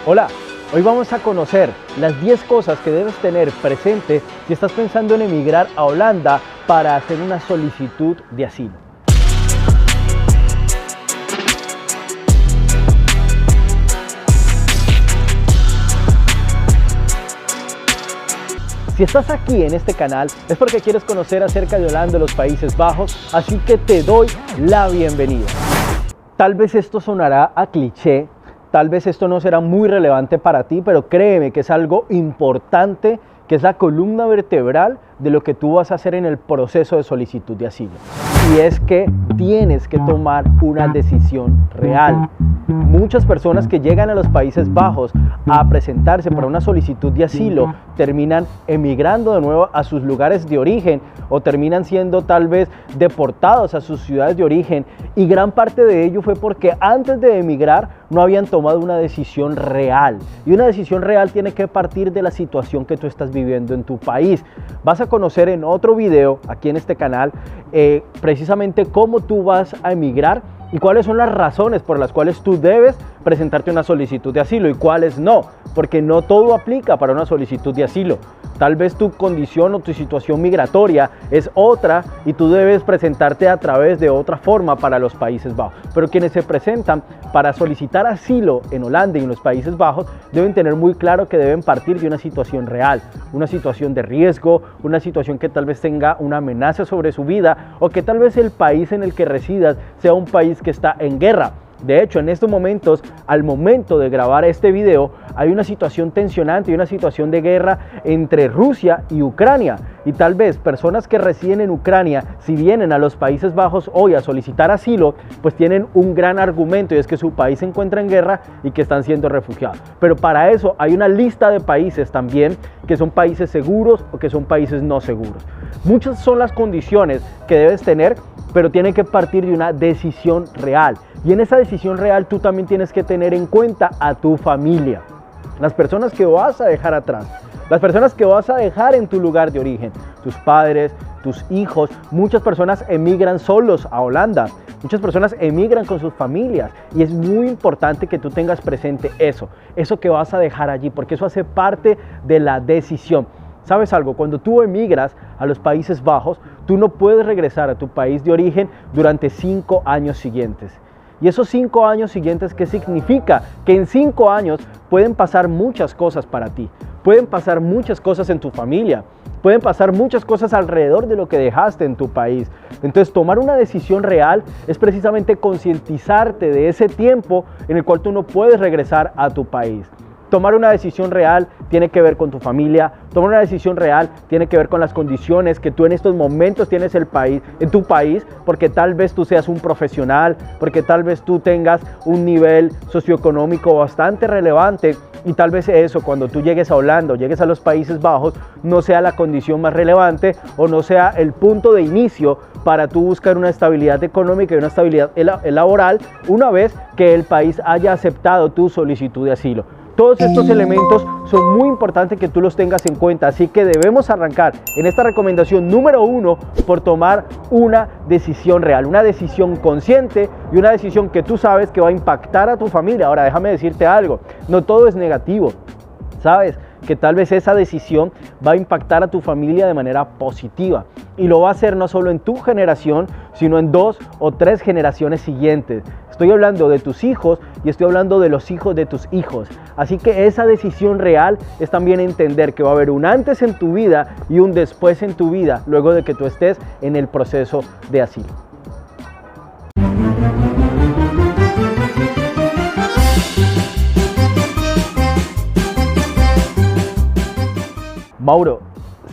Hola, hoy vamos a conocer las 10 cosas que debes tener presente si estás pensando en emigrar a Holanda para hacer una solicitud de asilo. Si estás aquí en este canal es porque quieres conocer acerca de Holanda y los Países Bajos, así que te doy la bienvenida. Tal vez esto sonará a cliché, tal vez esto no será muy relevante para ti, pero créeme que es algo importante, que es la columna vertebral de lo que tú vas a hacer en el proceso de solicitud de asilo. Y es que tienes que tomar una decisión real. Muchas personas que llegan a los Países Bajos a presentarse para una solicitud de asilo terminan emigrando de nuevo a sus lugares de origen o terminan siendo tal vez deportados a sus ciudades de origen, y gran parte de ello fue porque antes de emigrar no habían tomado una decisión real, y una decisión real tiene que partir de la situación que tú estás viviendo en tu país. Vas a conocer en otro video aquí en este canal precisamente cómo tú vas a emigrar y cuáles son las razones por las cuales tú debes presentarte una solicitud de asilo y cuáles no, porque no todo aplica para una solicitud de asilo. Tal vez tu condición o tu situación migratoria es otra y tú debes presentarte a través de otra forma para los Países Bajos. Pero quienes se presentan para solicitar asilo en Holanda y en los Países Bajos deben tener muy claro que deben partir de una situación real, una situación de riesgo, una situación que tal vez tenga una amenaza sobre su vida o que tal vez el país en el que residas sea un país que está en guerra. De hecho, en estos momentos, al momento de grabar este video, hay una situación tensionante y una situación de guerra entre Rusia y Ucrania. Y tal vez personas que residen en Ucrania, si vienen a los Países Bajos hoy a solicitar asilo, pues tienen un gran argumento, y es que su país se encuentra en guerra y que están siendo refugiados. Pero para eso hay una lista de países también que son países seguros o que son países no seguros. Muchas son las condiciones que debes tener, pero tiene que partir de una decisión real. Y en esa decisión real tú también tienes que tener en cuenta a tu familia, las personas que vas a dejar atrás, las personas que vas a dejar en tu lugar de origen, tus padres, tus hijos. Muchas personas emigran solos a Holanda, muchas personas emigran con sus familias, y es muy importante que tú tengas presente eso que vas a dejar allí, porque eso hace parte de la decisión. ¿Sabes algo? Cuando tú emigras a los Países Bajos, tú no puedes regresar a tu país de origen durante 5 años siguientes. Y esos 5 años siguientes, ¿qué significa? Que en 5 años pueden pasar muchas cosas para ti, pueden pasar muchas cosas en tu familia, pueden pasar muchas cosas alrededor de lo que dejaste en tu país. Entonces, tomar una decisión real es precisamente concientizarte de ese tiempo en el cual tú no puedes regresar a tu país. Tomar una decisión real tiene que ver con tu familia, tomar una decisión real tiene que ver con las condiciones que tú en estos momentos tienes en tu país, porque tal vez tú seas un profesional, porque tal vez tú tengas un nivel socioeconómico bastante relevante, y tal vez eso, cuando tú llegues a Holanda o llegues a los Países Bajos, no sea la condición más relevante o no sea el punto de inicio para tú buscar una estabilidad económica y una estabilidad laboral una vez que el país haya aceptado tu solicitud de asilo. Todos estos elementos son muy importantes que tú los tengas en cuenta, así que debemos arrancar en esta recomendación número 1 por tomar una decisión real, una decisión consciente y una decisión que tú sabes que va a impactar a tu familia. Ahora, déjame decirte algo, no todo es negativo, ¿sabes? Que tal vez esa decisión va a impactar a tu familia de manera positiva, y lo va a hacer no solo en tu generación, sino en 2 o 3 generaciones siguientes. Estoy hablando de tus hijos y estoy hablando de los hijos de tus hijos. Así que esa decisión real es también entender que va a haber un antes en tu vida y un después en tu vida luego de que tú estés en el proceso de asilo. Mauro,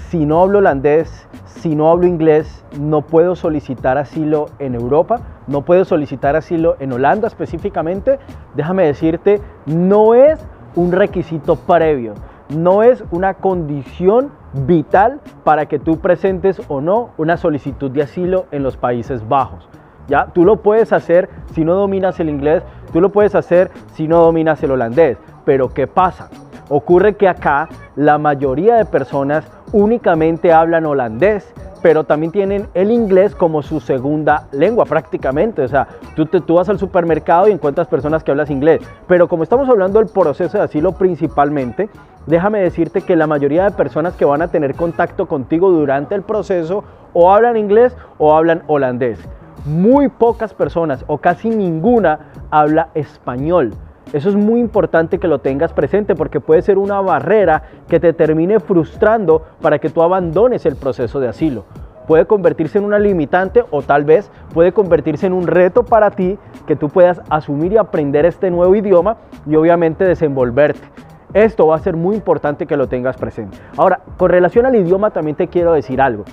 si no hablo holandés, si no hablo inglés, no puedo solicitar asilo en Europa, no puedo solicitar asilo en Holanda específicamente. Déjame decirte, no es un requisito previo, no es una condición vital para que tú presentes o no una solicitud de asilo en los Países Bajos. ¿Ya? Tú lo puedes hacer si no dominas el inglés, tú lo puedes hacer si no dominas el holandés, pero ¿qué pasa? Ocurre que acá la mayoría de personas únicamente hablan holandés pero también tienen el inglés como su segunda lengua prácticamente. O sea, tú vas al supermercado y encuentras personas que hablan inglés, pero como estamos hablando del proceso de asilo principalmente, déjame decirte que la mayoría de personas que van a tener contacto contigo durante el proceso o hablan inglés o hablan holandés. Muy pocas personas o casi ninguna habla español. Eso es muy importante que lo tengas presente porque puede ser una barrera que te termine frustrando para que tú abandones el proceso de asilo. Puede convertirse en una limitante o tal vez puede convertirse en un reto para ti que tú puedas asumir y aprender este nuevo idioma y obviamente desenvolverte. Esto va a ser muy importante que lo tengas presente. Ahora, con relación al idioma también te quiero decir algo.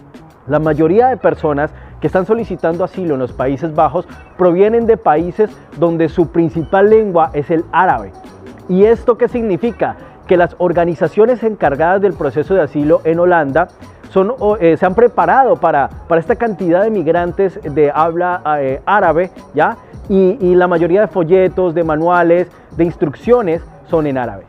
La mayoría de personas que están solicitando asilo en los Países Bajos provienen de países donde su principal lengua es el árabe. ¿Y esto qué significa? Que las organizaciones encargadas del proceso de asilo en Holanda se han preparado para esta cantidad de migrantes de habla árabe, ¿ya? Y la mayoría de folletos, de manuales, de instrucciones son en árabe.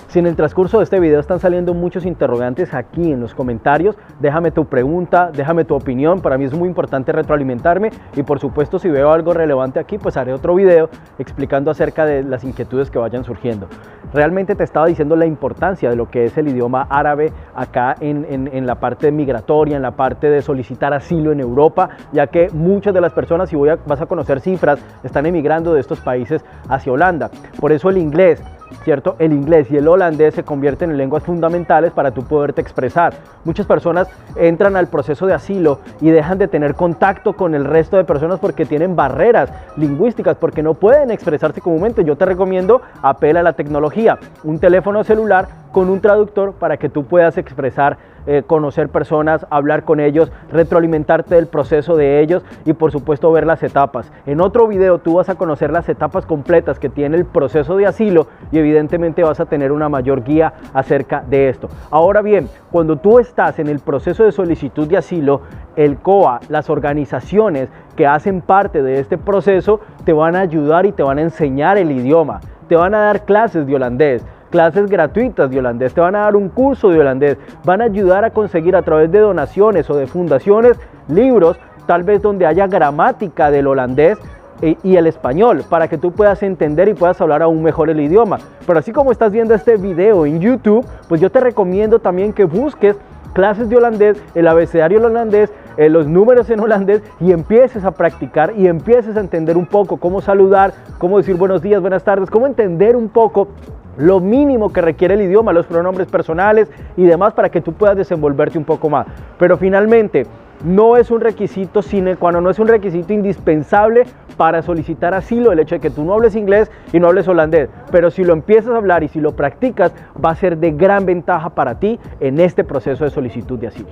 Si en el transcurso de este video están saliendo muchos interrogantes aquí en los comentarios, déjame tu pregunta, déjame tu opinión. Para mí es muy importante retroalimentarme y por supuesto si veo algo relevante aquí, pues haré otro video explicando acerca de las inquietudes que vayan surgiendo. Realmente te estaba diciendo la importancia de lo que es el idioma árabe acá en la parte migratoria, en la parte de solicitar asilo en Europa, ya que muchas de las personas, si vas a conocer cifras, están emigrando de estos países hacia Holanda. Por eso el inglés, ¿cierto? El inglés y el holandés se convierten en lenguas fundamentales para tú poderte expresar. Muchas personas entran al proceso de asilo y dejan de tener contacto con el resto de personas porque tienen barreras lingüísticas, porque no pueden expresarse comúnmente. Yo te recomiendo, apela a la tecnología, un teléfono celular con un traductor para que tú puedas expresar, conocer personas, hablar con ellos, retroalimentarte del proceso de ellos y por supuesto ver las etapas. En otro video tú vas a conocer las etapas completas que tiene el proceso de asilo y evidentemente vas a tener una mayor guía acerca de esto. Ahora bien, cuando tú estás en el proceso de solicitud de asilo, el COA, las organizaciones que hacen parte de este proceso te van a ayudar y te van a enseñar el idioma, te van a dar clases de holandés, clases gratuitas de holandés, te van a dar un curso de holandés, van a ayudar a conseguir a través de donaciones o de fundaciones libros, tal vez donde haya gramática del holandés y el español, para que tú puedas entender y puedas hablar aún mejor el idioma. Pero así como estás viendo este video en YouTube, pues yo te recomiendo también que busques clases de holandés, el abecedario holandés, los números en holandés y empieces a practicar y empieces a entender un poco cómo saludar, cómo decir buenos días, buenas tardes, cómo entender un poco lo mínimo que requiere el idioma, los pronombres personales y demás para que tú puedas desenvolverte un poco más. Pero finalmente, no es un requisito sine qua non, no es un requisito indispensable para solicitar asilo el hecho de que tú no hables inglés y no hables holandés, pero si lo empiezas a hablar y si lo practicas va a ser de gran ventaja para ti en este proceso de solicitud de asilo.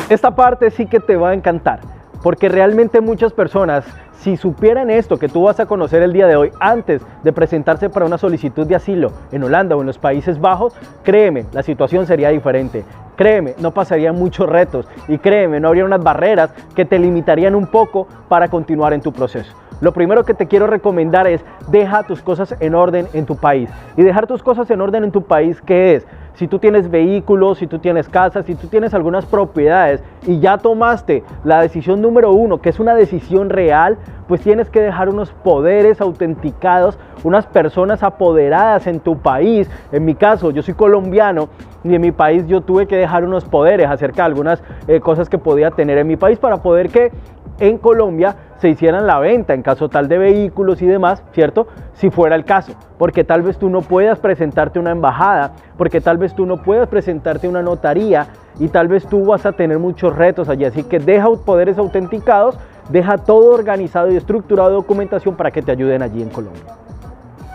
Esta parte sí que te va a encantar, porque realmente muchas personas, si supieran esto que tú vas a conocer el día de hoy antes de presentarse para una solicitud de asilo en Holanda o en los Países Bajos, créeme, la situación sería diferente. Créeme, no pasarían muchos retos y créeme, no habría unas barreras que te limitarían un poco para continuar en tu proceso. Lo primero que te quiero recomendar es deja tus cosas en orden en tu país. Y dejar tus cosas en orden en tu país, ¿qué es? Si tú tienes vehículos, si tú tienes casas, si tú tienes algunas propiedades y ya tomaste la decisión número 1, que es una decisión real, pues tienes que dejar unos poderes autenticados, unas personas apoderadas en tu país. En mi caso, yo soy colombiano y en mi país yo tuve que dejar unos poderes acerca de algunas cosas que podía tener en mi país para poder que en Colombia se hicieran la venta en caso tal de vehículos y demás, ¿cierto? Si fuera el caso, porque tal vez tú no puedas presentarte a una embajada, porque tal vez tú no puedas presentarte a una notaría y tal vez tú vas a tener muchos retos allí, así que deja poderes autenticados, deja todo organizado y estructurado de documentación para que te ayuden allí en Colombia.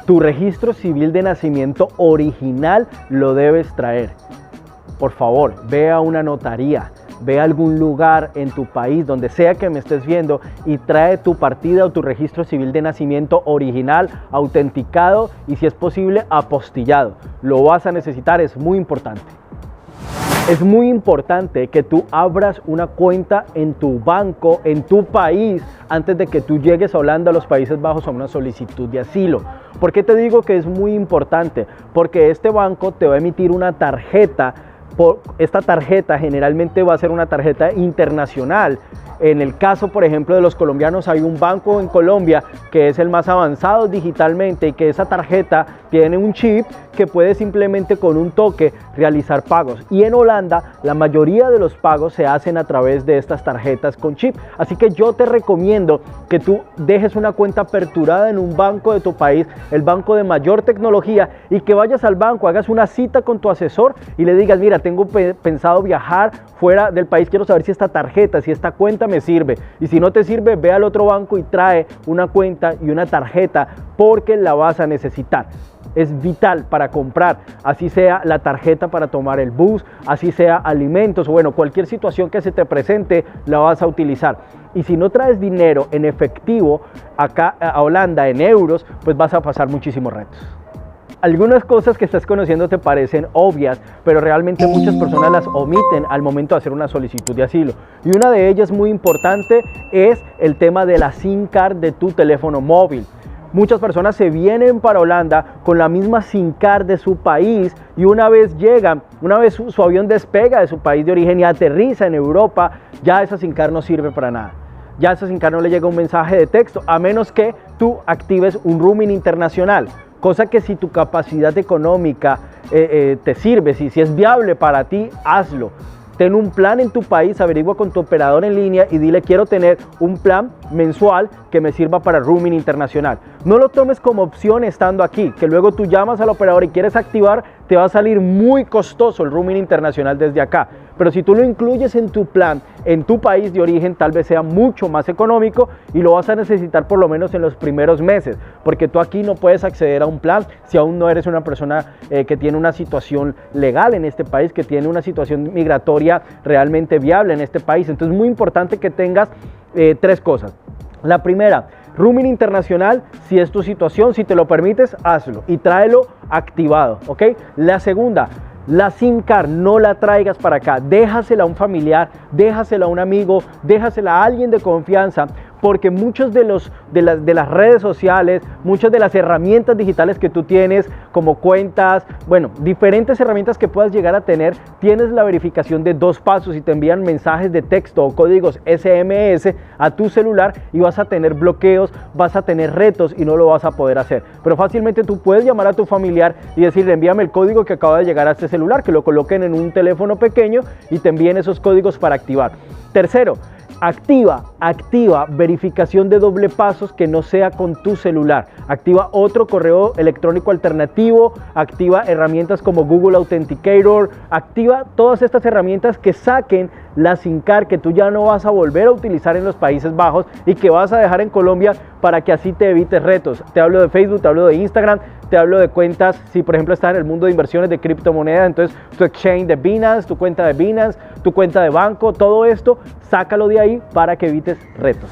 Tu registro civil de nacimiento original lo debes traer. Por favor, ve a una notaría, ve a algún lugar en tu país, donde sea que me estés viendo, y trae tu partida o tu registro civil de nacimiento original, autenticado y si es posible apostillado. Lo vas a necesitar, es muy importante. Es muy importante que tú abras una cuenta en tu banco, en tu país, antes de que tú llegues a Holanda, a los Países Bajos, a una solicitud de asilo. ¿Por qué te digo que es muy importante? Porque este banco te va a emitir una tarjeta esta tarjeta generalmente va a ser una tarjeta internacional. En el caso, por ejemplo, de los colombianos, hay un banco en Colombia que es el más avanzado digitalmente y que esa tarjeta tiene un chip que puede simplemente con un toque realizar pagos. Y en Holanda, la mayoría de los pagos se hacen a través de estas tarjetas con chip. Así que yo te recomiendo que tú dejes una cuenta aperturada en un banco de tu país, el banco de mayor tecnología, y que vayas al banco, hagas una cita con tu asesor y le digas, mira, tengo pensado viajar fuera del país, quiero saber si esta tarjeta, si esta cuenta me sirve, y si no te sirve, ve al otro banco y trae una cuenta y una tarjeta porque la vas a necesitar. Es vital para comprar, así sea la tarjeta para tomar el bus, así sea alimentos, o bueno, cualquier situación que se te presente la vas a utilizar. Y si no traes dinero en efectivo acá a Holanda en euros, pues vas a pasar muchísimos retos. Algunas cosas que estás conociendo te parecen obvias, pero realmente muchas personas las omiten al momento de hacer una solicitud de asilo. Y una de ellas muy importante es el tema de la SIM card de tu teléfono móvil. Muchas personas se vienen para Holanda con la misma SIM card de su país y una vez llegan, una vez su avión despega de su país de origen y aterriza en Europa, ya esa SIM card no sirve para nada. Ya a esa SIM card no le llega un mensaje de texto, a menos que tú actives un roaming internacional. Cosa que si tu capacidad económica te sirve, si es viable para ti, hazlo. Ten un plan en tu país, averigua con tu operador en línea y dile quiero tener un plan mensual que me sirva para roaming internacional. No lo tomes como opción estando aquí, que luego tú llamas al operador y quieres activar, te va a salir muy costoso el roaming internacional desde acá. Pero si tú lo incluyes en tu plan, en tu país de origen, tal vez sea mucho más económico y lo vas a necesitar por lo menos en los primeros meses, porque tú aquí no puedes acceder a un plan si aún no eres una persona que tiene una situación legal en este país, que tiene una situación migratoria realmente viable en este país. Entonces es muy importante que tengas tres cosas. La primera, roaming internacional, si es tu situación, si te lo permites, hazlo y tráelo activado, ¿ok? La segunda, la SIM card no la traigas para acá, déjasela a un familiar, déjasela a un amigo, déjasela a alguien de confianza, porque muchos de las redes sociales, muchas de las herramientas digitales que tú tienes, como cuentas, bueno, diferentes herramientas que puedas llegar a tener, tienes la verificación de 2 pasos y te envían mensajes de texto o códigos SMS a tu celular y vas a tener bloqueos, vas a tener retos y no lo vas a poder hacer. Pero fácilmente tú puedes llamar a tu familiar y decirle, envíame el código que acaba de llegar a este celular, que lo coloquen en un teléfono pequeño y te envíen esos códigos para activar. Tercero, activa verificación de doble pasos que no sea con tu celular. Activa otro correo electrónico alternativo, activa herramientas como Google Authenticator, activa todas estas herramientas que saquen la SIM card que tú ya no vas a volver a utilizar en los Países Bajos y que vas a dejar en Colombia para que así te evites retos. Te hablo de Facebook, te hablo de Instagram, te hablo de cuentas, si por ejemplo estás en el mundo de inversiones de criptomonedas, entonces tu exchange de Binance, tu cuenta de Binance, tu cuenta de banco, todo esto, sácalo de ahí para que evites retos.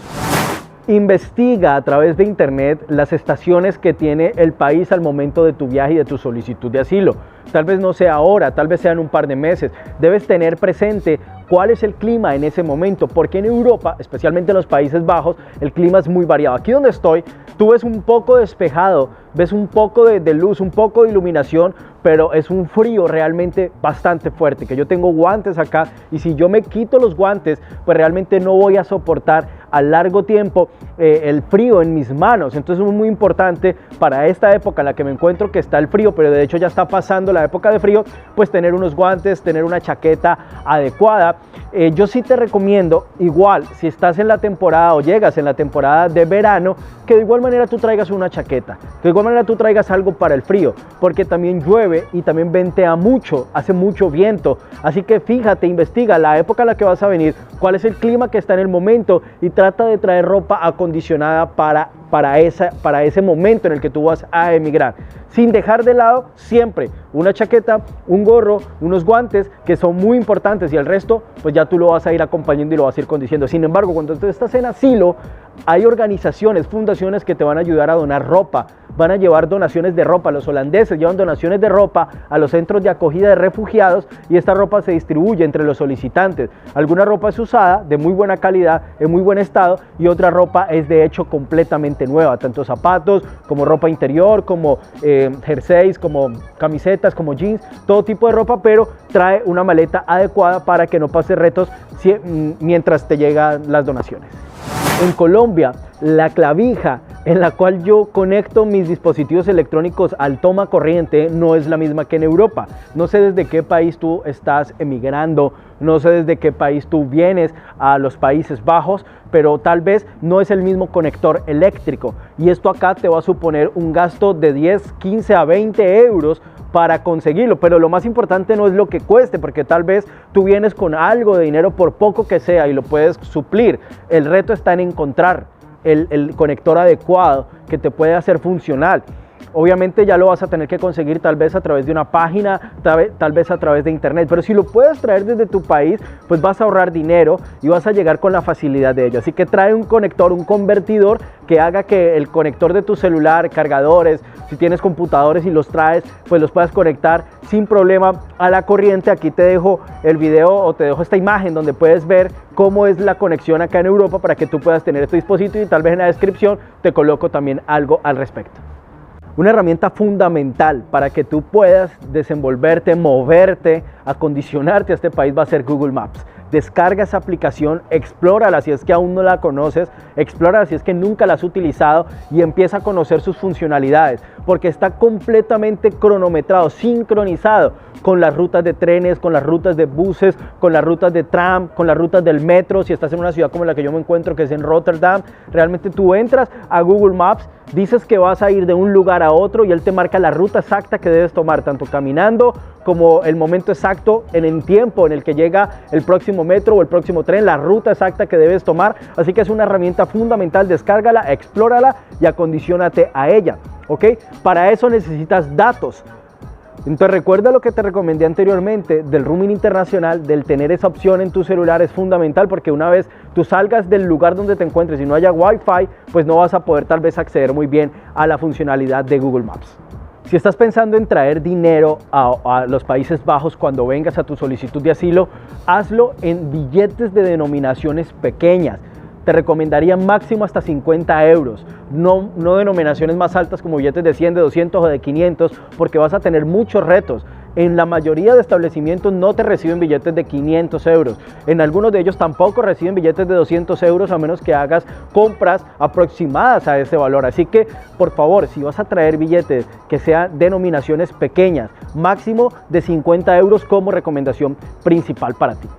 Investiga a través de internet las estaciones que tiene el país al momento de tu viaje y de tu solicitud de asilo. Tal vez no sea ahora, tal vez sea en un par de meses. Debes tener presente cuál es el clima en ese momento, porque en Europa, especialmente en los Países Bajos, el clima es muy variado. Aquí donde estoy, tú ves un poco despejado, ves un poco de luz, un poco de iluminación, pero es un frío realmente bastante fuerte, que yo tengo guantes acá y si yo me quito los guantes, pues realmente no voy a soportar a largo tiempo el frío en mis manos. Entonces es muy importante para esta época en la que me encuentro, que está el frío, pero de hecho ya está pasando la época de frío, pues tener unos guantes, tener una chaqueta adecuada. Yo sí te recomiendo, igual, si estás en la temporada o llegas en la temporada de verano, que de igual manera tú traigas una chaqueta, que de igual manera tú traigas algo para el frío, porque también llueve y también ventea mucho, hace mucho viento. Así que fíjate, investiga la época en la que vas a venir, cuál es el clima que está en el momento y trata de traer ropa acondicionada para ese momento en el que tú vas a emigrar, sin dejar de lado siempre una chaqueta, un gorro, unos guantes que son muy importantes y el resto pues ya tú lo vas a ir acompañando y lo vas a ir conduciendo. Sin embargo, cuando tú estás en asilo, hay organizaciones, fundaciones que te van a ayudar a donar ropa, van a llevar donaciones de ropa. Los holandeses llevan donaciones de ropa a los centros de acogida de refugiados y esta ropa se distribuye entre los solicitantes. Alguna ropa es usada, de muy buena calidad, en muy buen estado, y otra ropa es de hecho completamente completamente nueva, tanto zapatos como ropa interior, como jerseys, como camisetas, como jeans, todo tipo de ropa, pero trae una maleta adecuada para que no pases retos mientras te llegan las donaciones. En Colombia, la clavija en la cual yo conecto mis dispositivos electrónicos al toma corriente no es la misma que en Europa. No sé desde qué país tú estás emigrando, no sé desde qué país tú vienes a los Países Bajos, pero tal vez no es el mismo conector eléctrico. Y esto acá te va a suponer un gasto de 10, 15 a 20 euros para conseguirlo, pero lo más importante no es lo que cueste, porque tal vez tú vienes con algo de dinero por poco que sea y lo puedes suplir. El reto está en encontrar el conector adecuado que te puede hacer funcional. Obviamente ya lo vas a tener que conseguir tal vez a través de una página, tal vez a través de internet, pero si lo puedes traer desde tu país, pues vas a ahorrar dinero y vas a llegar con la facilidad de ello. Así que trae un conector, un convertidor que haga que el conector de tu celular, cargadores, si tienes computadores y los traes, pues los puedas conectar sin problema a la corriente. Aquí te dejo el video o te dejo esta imagen donde puedes ver cómo es la conexión acá en Europa para que tú puedas tener este dispositivo, y tal vez en la descripción te coloco también algo al respecto. Una herramienta fundamental para que tú puedas desenvolverte, moverte, acondicionarte a este país va a ser Google Maps. Descarga esa aplicación, explórala si es que aún no la conoces, explórala si es que nunca la has utilizado y empieza a conocer sus funcionalidades, porque está completamente cronometrado, sincronizado con las rutas de trenes, con las rutas de buses, con las rutas de tram, con las rutas del metro. Si estás en una ciudad como la que yo me encuentro, que es en Rotterdam, realmente tú entras a Google Maps, dices que vas a ir de un lugar a otro y él te marca la ruta exacta que debes tomar, tanto caminando como el momento exacto en el tiempo en el que llega el próximo metro o el próximo tren, la ruta exacta que debes tomar. Así que es una herramienta fundamental, descárgala, explórala y acondiciónate a ella, ¿ok? Para eso necesitas datos. Entonces recuerda lo que te recomendé anteriormente del roaming internacional, del tener esa opción en tu celular es fundamental, porque una vez tú salgas del lugar donde te encuentres y no haya Wi-Fi, pues no vas a poder tal vez acceder muy bien a la funcionalidad de Google Maps. Si estás pensando en traer dinero a los Países Bajos cuando vengas a tu solicitud de asilo, hazlo en billetes de denominaciones pequeñas. Te recomendaría máximo hasta 50 euros, no denominaciones más altas como billetes de 100, de 200 o de 500, porque vas a tener muchos retos. En la mayoría de establecimientos no te reciben billetes de 500 euros. En algunos de ellos tampoco reciben billetes de 200 euros a menos que hagas compras aproximadas a ese valor. Así que, por favor, si vas a traer billetes que sean denominaciones pequeñas, máximo de 50 euros como recomendación principal para ti.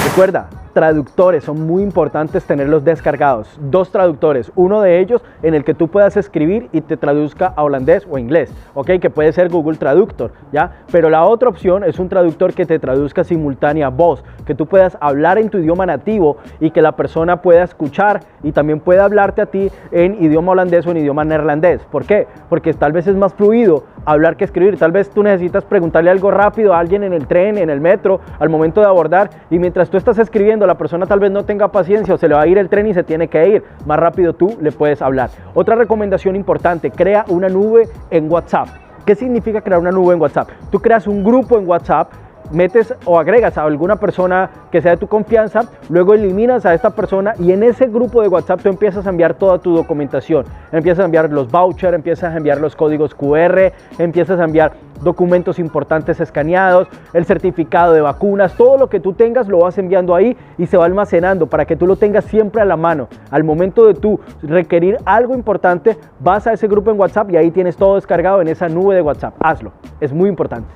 Recuerda, traductores, son muy importantes tenerlos descargados. 2 traductores, uno de ellos en el que tú puedas escribir y te traduzca a holandés o inglés, ¿ok? Que puede ser Google Traductor, ¿ya? Pero la otra opción es un traductor que te traduzca simultánea voz, que tú puedas hablar en tu idioma nativo y que la persona pueda escuchar y también pueda hablarte a ti en idioma holandés o en idioma neerlandés. ¿Por qué? Porque tal vez es más fluido hablar que escribir. Tal vez tú necesitas preguntarle algo rápido a alguien en el tren, en el metro, al momento de abordar, y mientras tú estás escribiendo, la persona tal vez no tenga paciencia o se le va a ir el tren y se tiene que ir. Más rápido tú le puedes hablar. Otra recomendación importante, crea una nube en WhatsApp. ¿Qué significa crear una nube en WhatsApp? Tú creas un grupo en WhatsApp, metes o agregas a alguna persona que sea de tu confianza, luego eliminas a esta persona y en ese grupo de WhatsApp tú empiezas a enviar toda tu documentación, empiezas a enviar los vouchers, empiezas a enviar los códigos QR, empiezas a enviar documentos importantes escaneados, el certificado de vacunas, todo lo que tú tengas lo vas enviando ahí y se va almacenando para que tú lo tengas siempre a la mano. Al momento de tú requerir algo importante, vas a ese grupo en WhatsApp y ahí tienes todo descargado en esa nube de WhatsApp. Hazlo, es muy importante.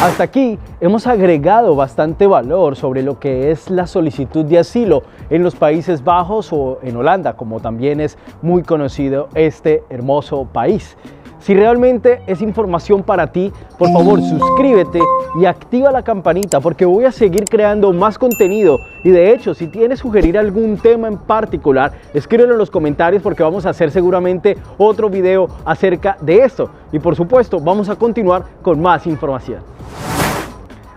Hasta aquí hemos agregado bastante valor sobre lo que es la solicitud de asilo en los Países Bajos o en Holanda, como también es muy conocido este hermoso país. Si realmente es información para ti, por favor suscríbete y activa la campanita porque voy a seguir creando más contenido. Y de hecho, si tienes sugerir algún tema en particular, escríbelo en los comentarios porque vamos a hacer seguramente otro video acerca de esto. Y por supuesto, vamos a continuar con más información.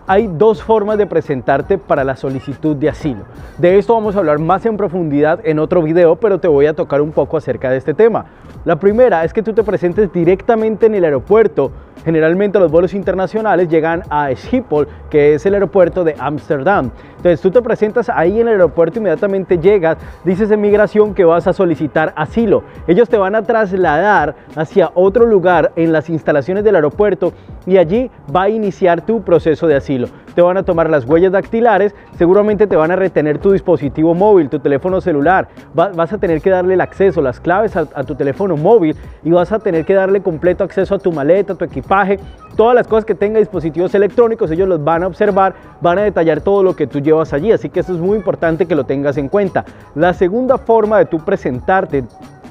Hay 2 formas de presentarte para la solicitud de asilo. De esto vamos a hablar más en profundidad en otro video, pero te voy a tocar un poco acerca de este tema. La primera es que tú te presentes directamente en el aeropuerto Generalmente los vuelos internacionales llegan a Schiphol, que es el aeropuerto de Ámsterdam. Entonces tú te presentas ahí en el aeropuerto, inmediatamente llegas, dices en migración que vas a solicitar asilo. Ellos te van a trasladar hacia otro lugar en las instalaciones del aeropuerto y allí va a iniciar tu proceso de asilo. Te van a tomar las huellas dactilares, seguramente te van a retener tu dispositivo móvil, tu teléfono celular, vas a tener que darle el acceso, las claves a tu teléfono móvil y vas a tener que darle completo acceso a tu maleta, a tu equipaje, todas las cosas que tenga dispositivos electrónicos, ellos los van a observar, van a detallar todo lo que tú llevas allí, así que eso es muy importante que lo tengas en cuenta. La segunda forma de tú presentarte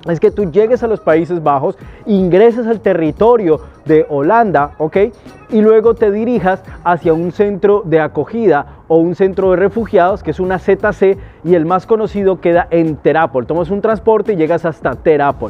es que tú llegues a los Países Bajos, ingreses al territorio de Holanda, ¿ok? Y luego te dirijas hacia un centro de acogida o un centro de refugiados, que es una ZC, y el más conocido queda en Ter Apel. Tomas un transporte y llegas hasta Ter Apel.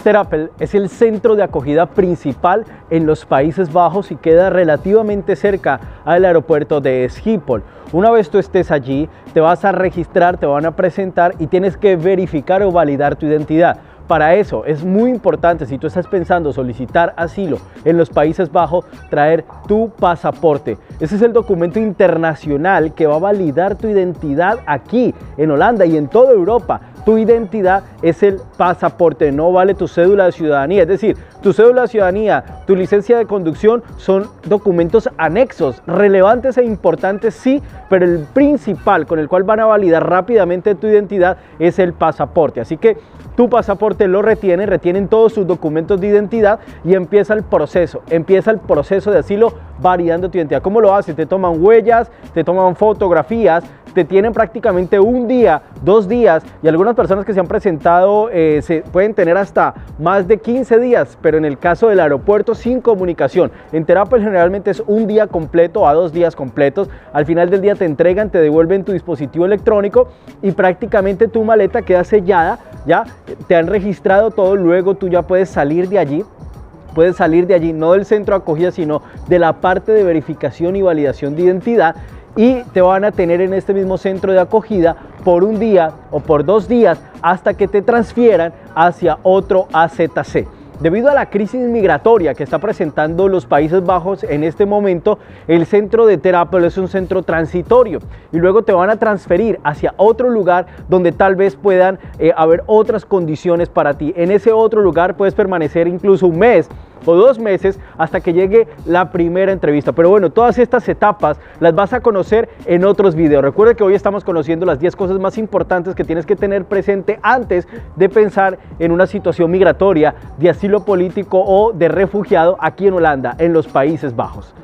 Ter Apel es el centro de acogida principal en los Países Bajos y queda relativamente cerca al aeropuerto de Schiphol. Una vez tú estés allí, te vas a registrar, te van a presentar y tienes que verificar o validar tu identidad. Para eso es muy importante, si tú estás pensando solicitar asilo en los Países Bajos, traer tu pasaporte. Ese es el documento internacional que va a validar tu identidad aquí en Holanda y en toda Europa. Tu identidad es el pasaporte, no vale tu cédula de ciudadanía. Es decir, tu cédula de ciudadanía, tu licencia de conducción son documentos anexos, relevantes e importantes sí, pero el principal con el cual van a validar rápidamente tu identidad es el pasaporte. Así que tu pasaporte lo retienen todos sus documentos de identidad y empieza el proceso de asilo validando tu identidad. ¿Cómo lo hacen? Te toman huellas, te toman fotografías, te tienen prácticamente un día, 2 días y algunas personas que se han presentado se pueden tener hasta más de 15 días, pero en el caso del aeropuerto sin comunicación. En Ter Apel generalmente es un día completo a 2 días completos. Al final del día te entregan, te devuelven tu dispositivo electrónico y prácticamente tu maleta queda sellada, ya te han registrado todo, luego tú ya puedes salir de allí. Puedes salir de allí, no del centro de acogida, sino de la parte de verificación y validación de identidad y te van a tener en este mismo centro de acogida por un día o por 2 días hasta que te transfieran hacia otro AZC. Debido a la crisis migratoria que está presentando los Países Bajos en este momento, el centro de Ter Apel es un centro transitorio y luego te van a transferir hacia otro lugar donde tal vez puedan haber otras condiciones para ti. En ese otro lugar puedes permanecer incluso 1 mes o 2 meses hasta que llegue la primera entrevista. Pero bueno, todas estas etapas las vas a conocer en otros videos. Recuerda que hoy estamos conociendo las 10 cosas más importantes que tienes que tener presente antes de pensar en una situación migratoria de asilo político o de refugiado aquí en Holanda, en los Países Bajos.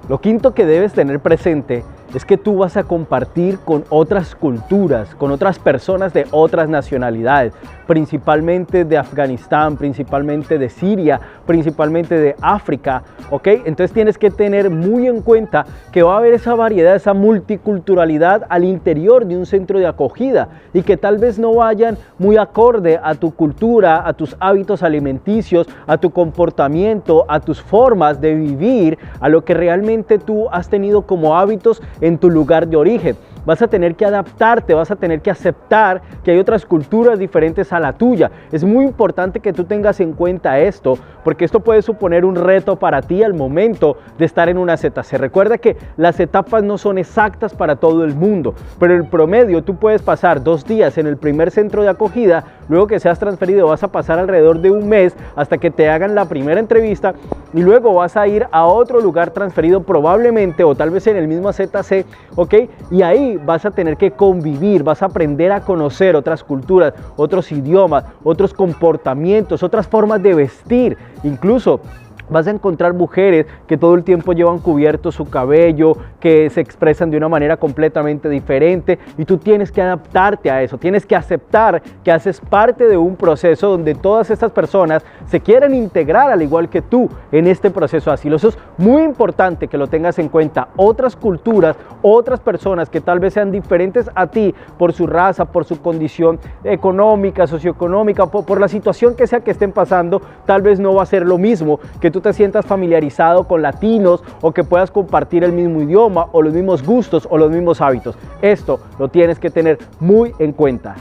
Lo quinto que debes tener presente es que tú vas a compartir con otras culturas, con otras personas de otras nacionalidades, principalmente de Afganistán, principalmente de Siria, principalmente de África, ¿ok? Entonces tienes que tener muy en cuenta que va a haber esa variedad, esa multiculturalidad al interior de un centro de acogida y que tal vez no vayan muy acorde a tu cultura, a tus hábitos alimenticios, a tu comportamiento, a tus formas de vivir, a lo que realmente tú has tenido como hábitos en tu lugar de origen. Vas a tener que adaptarte, vas a tener que aceptar que hay otras culturas diferentes a la tuya. Es muy importante que tú tengas en cuenta esto, porque esto puede suponer un reto para ti al momento de estar en una ZC. Recuerda que las etapas no son exactas para todo el mundo, pero el promedio tú puedes pasar 2 días en el primer centro de acogida, luego que seas transferido vas a pasar alrededor de 1 mes hasta que te hagan la primera entrevista y luego vas a ir a otro lugar transferido probablemente o tal vez en el mismo ZC, ¿ok? Y ahí vas a tener que convivir, vas a aprender a conocer otras culturas, otros idiomas, otros comportamientos, otras formas de vestir, incluso vas a encontrar mujeres que todo el tiempo llevan cubierto su cabello, que se expresan de una manera completamente diferente y tú tienes que adaptarte a eso, tienes que aceptar que haces parte de un proceso donde todas estas personas se quieren integrar al igual que tú en este proceso de asilo. Eso es muy importante que lo tengas en cuenta. Otras culturas, otras personas que tal vez sean diferentes a ti por su raza, por su condición económica, socioeconómica, por la situación que sea que estén pasando, tal vez no va a ser lo mismo que tú te sientas familiarizado con latinos o que puedas compartir el mismo idioma o los mismos gustos o los mismos hábitos. Esto lo tienes que tener muy en cuenta.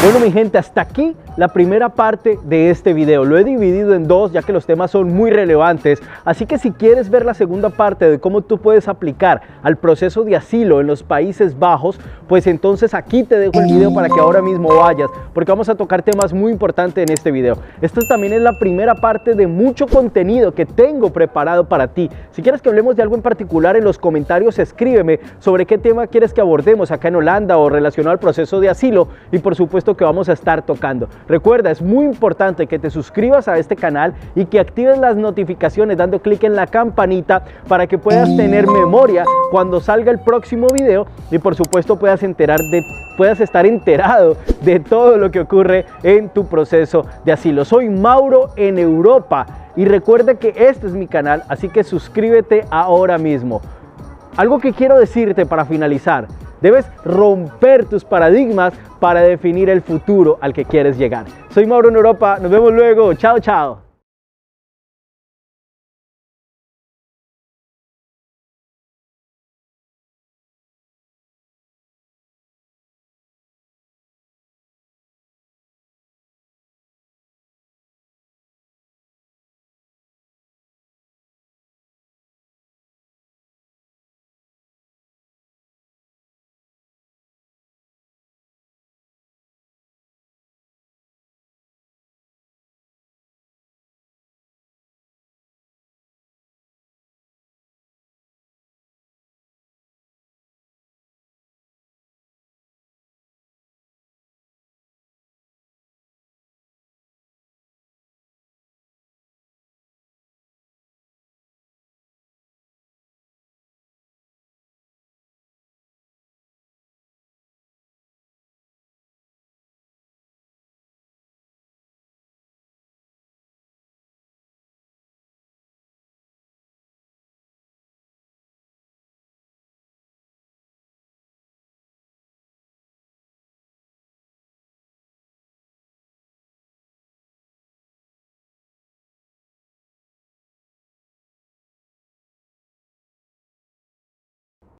Bueno, mi gente, hasta aquí la primera parte de este video. Lo he dividido en dos, ya que los temas son muy relevantes. Así que si quieres ver la segunda parte de cómo tú puedes aplicar al proceso de asilo en los Países Bajos, pues entonces aquí te dejo el video para que ahora mismo vayas, porque vamos a tocar temas muy importantes en este video. Esto también es la primera parte de mucho contenido que tengo preparado para ti. Si quieres que hablemos de algo en particular, en los comentarios escríbeme sobre qué tema quieres que abordemos acá en Holanda o relacionado al proceso de asilo, y por supuesto que vamos a estar tocando. Recuerda, es muy importante que te suscribas a este canal y que actives las notificaciones dando clic en la campanita para que puedas tener memoria cuando salga el próximo video y por supuesto puedas estar enterado de todo lo que ocurre en tu proceso de asilo. Soy Mauro en Europa y recuerda que este es mi canal, así que suscríbete ahora mismo. Algo que quiero decirte para finalizar: debes romper tus paradigmas para definir el futuro al que quieres llegar. Soy Mauro en Europa, nos vemos luego, chao, chao.